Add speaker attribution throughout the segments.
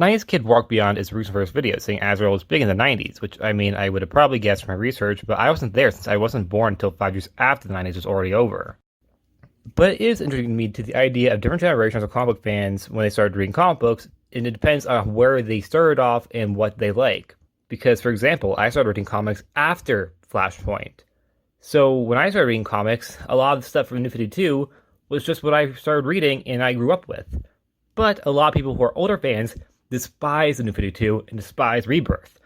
Speaker 1: 90s Kid Warhawkbeyond is Bruce's first video, saying Azrael was big in the 90s, which I mean, I would have probably guessed from my research, but I wasn't there since I wasn't born until 5 years after the 90s was already over. But it is interesting to me to the idea of different generations of comic book fans when they started reading comic books, and it depends on where they started off and what they like. Because, for example, I started reading comics after Flashpoint. So when I started reading comics, a lot of the stuff from New 52 was just what I started reading and I grew up with. But a lot of people who are older fans despise the New 52 and despise Rebirth,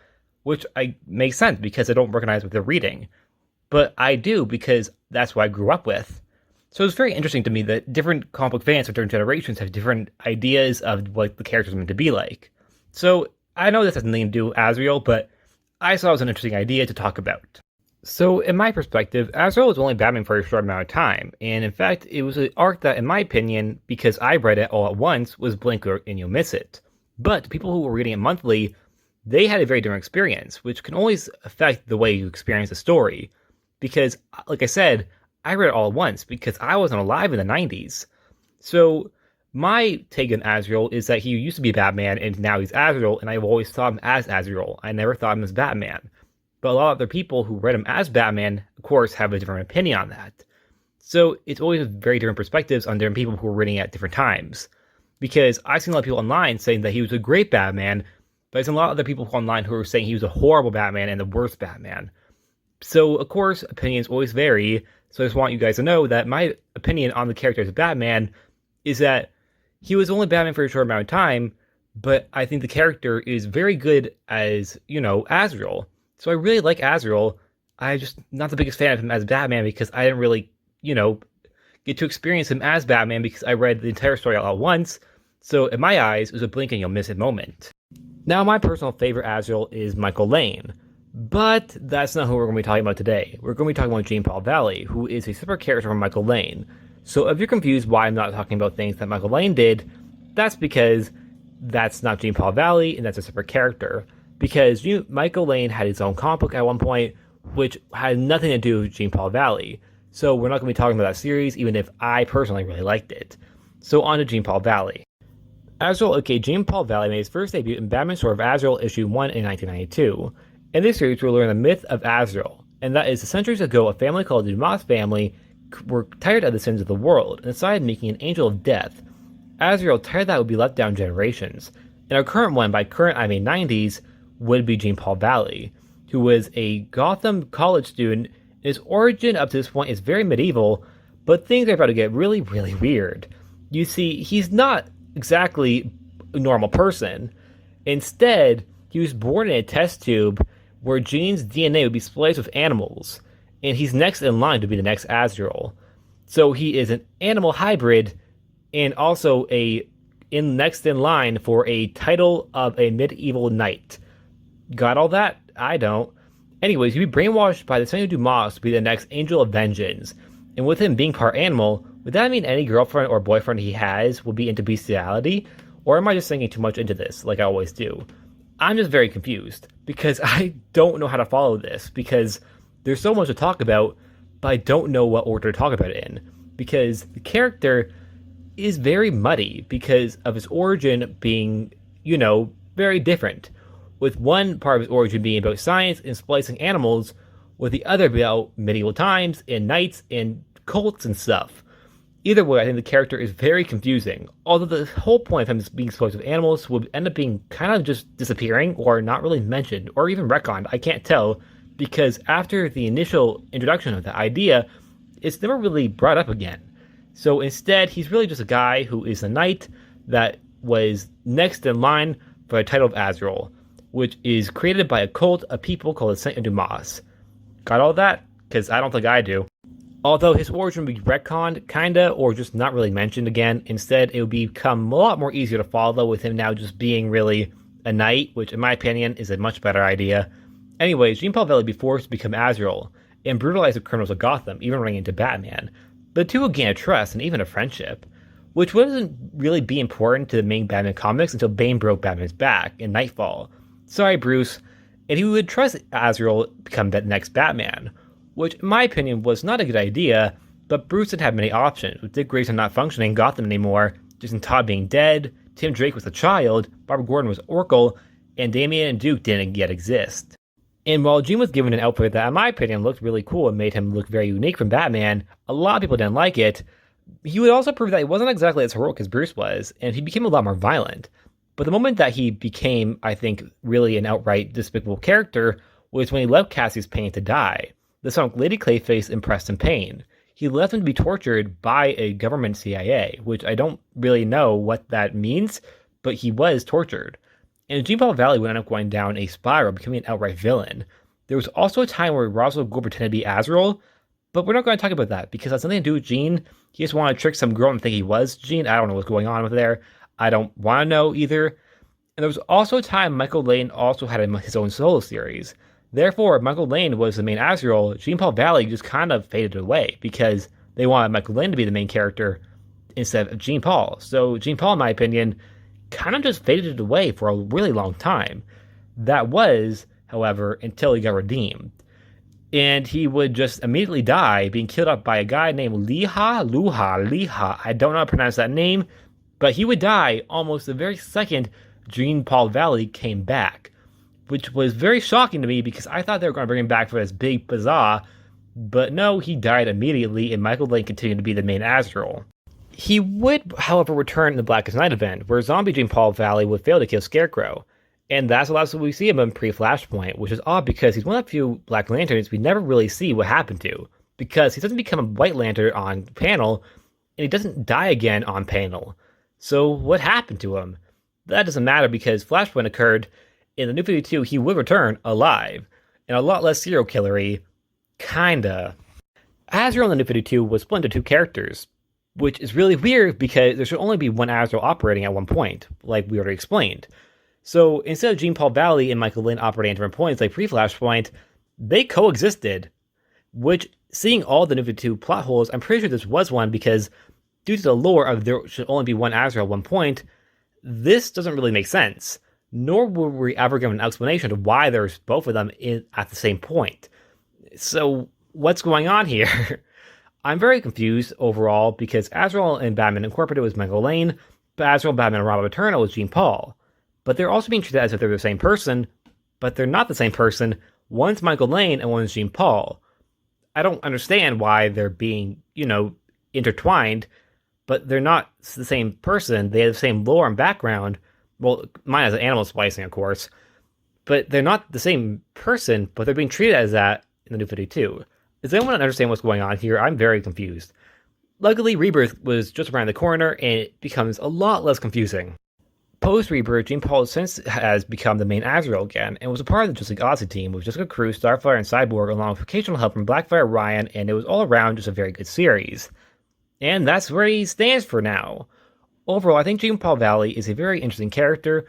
Speaker 1: which makes sense because I don't recognize what they're reading. But I do because that's what I grew up with. So it's very interesting to me that different comic book fans of different generations have different ideas of what the characters are meant to be like. So I know this has nothing to do with Azrael, but I saw it was an interesting idea to talk about. So in my perspective, Azrael was only Batman for a short amount of time, and in fact, it was an arc that, in my opinion, because I read it all at once, was blink and you'll miss it. But people who were reading it monthly, they had a very different experience, which can always affect the way you experience the story. Because, like I said, I read it all at once because I wasn't alive in the 90s. So my take on Azrael is that he used to be Batman and now he's Azrael, and I've always thought him as Azrael. I never thought him as Batman. But a lot of other people who read him as Batman, of course, have a different opinion on that. So it's always very different perspectives on different people who are reading at different times. Because I've seen a lot of people online saying that he was a great Batman, but I've seen a lot of other people online who are saying he was a horrible Batman and the worst Batman. So, of course, opinions always vary. So I just want you guys to know that my opinion on the character as Batman is that he was only Batman for a short amount of time, but I think the character is very good as, Azrael. So I really like Azrael. I'm just not the biggest fan of him as Batman because I didn't really, get to experience him as Batman because I read the entire story all at once. So in my eyes, it was a blink and you'll miss it moment. Now, my personal favorite Azrael is Michael Lane. But that's not who we're going to be talking about today. We're going to be talking about Jean Paul Valley, who is a separate character from Michael Lane. So if you're confused why I'm not talking about things that Michael Lane did, that's because that's not Jean Paul Valley and that's a separate character. Because Michael Lane had his own comic book at one point, which had nothing to do with Jean Paul Valley. So we're not going to be talking about that series, even if I personally really liked it. So on to Jean Paul Valley. Azrael, aka Jean Paul Valley, made his first debut in Batman Sword of Azrael issue 1 in 1992. In this series, we'll learn the myth of Azrael, and that is centuries ago, a family called the Dumas family were tired of the sins of the world and decided making an angel of death. Azrael, tired that would be left down generations. And our current one, by current I mean 90s, would be Jean Paul Valley, who was a Gotham college student. His origin up to this point is very medieval, but things are about to get really, really weird. You see, he's not exactly a normal person. Instead, he was born in a test tube where Jean's DNA would be spliced with animals, and he's next in line to be the next Azrael. So he is an animal hybrid, and also next in line for a title of a medieval knight. Got all that? I don't. Anyways, he'd be brainwashed by the Saint Dumas to be the next Angel of Vengeance, and with him being part animal, would that mean any girlfriend or boyfriend he has will be into bestiality? Or am I just thinking too much into this, like I always do? I'm just very confused, because I don't know how to follow this, because there's so much to talk about, but I don't know what order to talk about it in, because the character is very muddy, because of his origin being, very different, with one part of his origin being about science and splicing animals, with the other about medieval times, and knights, and cults and stuff. Either way, I think the character is very confusing, although the whole point of him being spliced with animals would end up being kind of just disappearing, or not really mentioned, or even retconned, I can't tell, because after the initial introduction of the idea, it's never really brought up again. So instead, he's really just a guy who is a knight that was next in line for the title of Azrael, which is created by a cult of people called the Saint Dumas. Got all that? Because I don't think I do. Although his origin would be retconned, kinda, or just not really mentioned again. Instead, it would become a lot more easier to follow with him now just being really a knight, which in my opinion is a much better idea. Anyways, Jean Paul Valley would be forced to become Azrael, and brutalize the criminals of Gotham, even running into Batman. The two would gain a trust and even a friendship, which wouldn't really be important to the main Batman comics until Bane broke Batman's back in Nightfall. Sorry, Bruce. And he would trust Azrael to become the next Batman, which in my opinion was not a good idea, but Bruce didn't have many options. With Dick Grayson not functioning in Gotham anymore, Jason Todd being dead, Tim Drake was a child, Barbara Gordon was Oracle, and Damian and Duke didn't yet exist. And while Jean was given an outfit that, in my opinion, looked really cool and made him look very unique from Batman, a lot of people didn't like it. He would also prove that he wasn't exactly as heroic as Bruce was, and he became a lot more violent. But the moment that he became, I think, really an outright despicable character was when he left Cassie's Payne to die. The song Lady Clayface impressed him Payne. He left him to be tortured by a government CIA, which I don't really know what that means, but he was tortured. And Jean Paul Valley would end up going down a spiral, becoming an outright villain. There was also a time where Ra's al Ghul pretended to be Azrael, but we're not going to talk about that because it has nothing to do with Jean. He just wanted to trick some girl and think he was Jean. I don't know what's going on with there. I don't want to know either. And there was also a time Michael Lane also had his own solo series. Therefore, Michael Lane was the main Azrael. Jean Paul Valley just kind of faded away because they wanted Michael Lane to be the main character instead of Jean Paul. So Jean Paul, in my opinion, kind of just faded away for a really long time. That was, however, until he got redeemed. And he would just immediately die, being killed off by a guy named Luha. I don't know how to pronounce that name, but he would die almost the very second Jean Paul Valley came back, which was very shocking to me because I thought they were going to bring him back for this big bazaar, but no, he died immediately, and Michael Lane continued to be the main Azrael. He would, however, return in the Blackest Night event, where zombie Jean Paul Valley would fail to kill Scarecrow. And that's the last time we see him in pre-Flashpoint, which is odd because he's one of the few Black Lanterns we never really see what happened to. Because he doesn't become a White Lantern on panel, and he doesn't die again on panel. So what happened to him? That doesn't matter because Flashpoint occurred. In the New 52, he would return alive, and a lot less serial killery. Kinda. Azrael in the New 52 was split into two characters, which is really weird because there should only be one Azrael operating at one point, like we already explained. So instead of Jean Paul Valley and Michael Lane operating at different points like pre-Flashpoint, they coexisted, which, seeing all the New 52 plot holes, I'm pretty sure this was one because due to the lore of there should only be one Azrael at one point, this doesn't really make sense. Nor were we ever given an explanation of why there's both of them at the same point. So what's going on here? I'm very confused overall because Azrael and Batman Incorporated was Michael Lane, but Azrael, Batman, and Robin Eternal was Jean Paul. But they're also being treated as if they're the same person, but they're not the same person. One's Michael Lane and one's Jean Paul. I don't understand why they're being, intertwined, but they're not the same person. They have the same lore and background. Well, mine has animal splicing, of course. But they're not the same person, but they're being treated as that in the New 52. Does anyone understand what's going on here? I'm very confused. Luckily, Rebirth was just around the corner, and it becomes a lot less confusing. Post-Rebirth, Jean Paul since has become the main Azrael again, and was a part of the Justice League Odyssey team with Jessica Cruz, Starfire, and Cyborg, along with occasional help from Blackfire Ryan, and it was all around just a very good series. And that's where he stands for now. Overall, I think Jean Paul Valley is a very interesting character,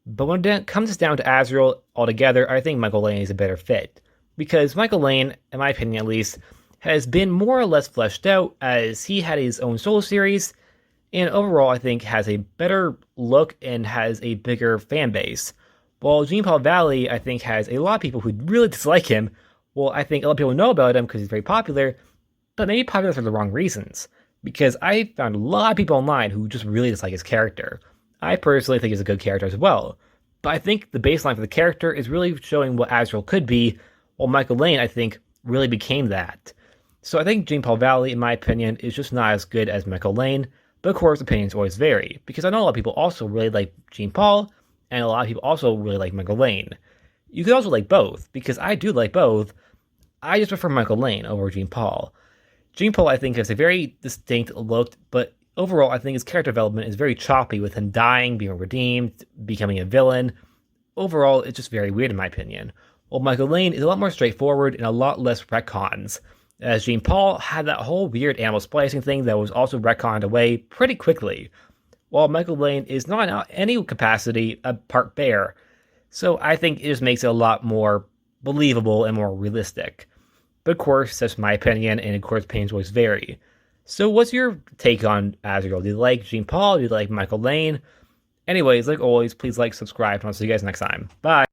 Speaker 1: but when it comes down to Azrael altogether, I think Michael Lane is a better fit. Because Michael Lane, in my opinion at least, has been more or less fleshed out as he had his own solo series, and overall I think has a better look and has a bigger fan base. While Jean Paul Valley, I think, has a lot of people who really dislike him. Well, I think a lot of people know about him because he's very popular, but maybe popular for the wrong reasons. Because I found a lot of people online who just really dislike his character. I personally think he's a good character as well, but I think the baseline for the character is really showing what Azrael could be, while Michael Lane, I think, really became that. So I think Jean Paul Valley, in my opinion, is just not as good as Michael Lane, but of course opinions always vary, because I know a lot of people also really like Jean Paul, and a lot of people also really like Michael Lane. You could also like both, because I do like both. I just prefer Michael Lane over Jean Paul. Jean Paul, I think, has a very distinct look, but overall, I think his character development is very choppy, with him dying, being redeemed, becoming a villain. Overall, it's just very weird in my opinion. While Michael Lane is a lot more straightforward and a lot less retcons, as Jean Paul had that whole weird animal splicing thing that was also retconned away pretty quickly, while Michael Lane is not in any capacity a part bear. So I think it just makes it a lot more believable and more realistic. But of course, that's my opinion, and of course, opinions always vary. So what's your take on Azrael? Do you like Jean Paul? Do you like Michael Lane? Anyways, like always, please like, subscribe, and I'll see you guys next time. Bye!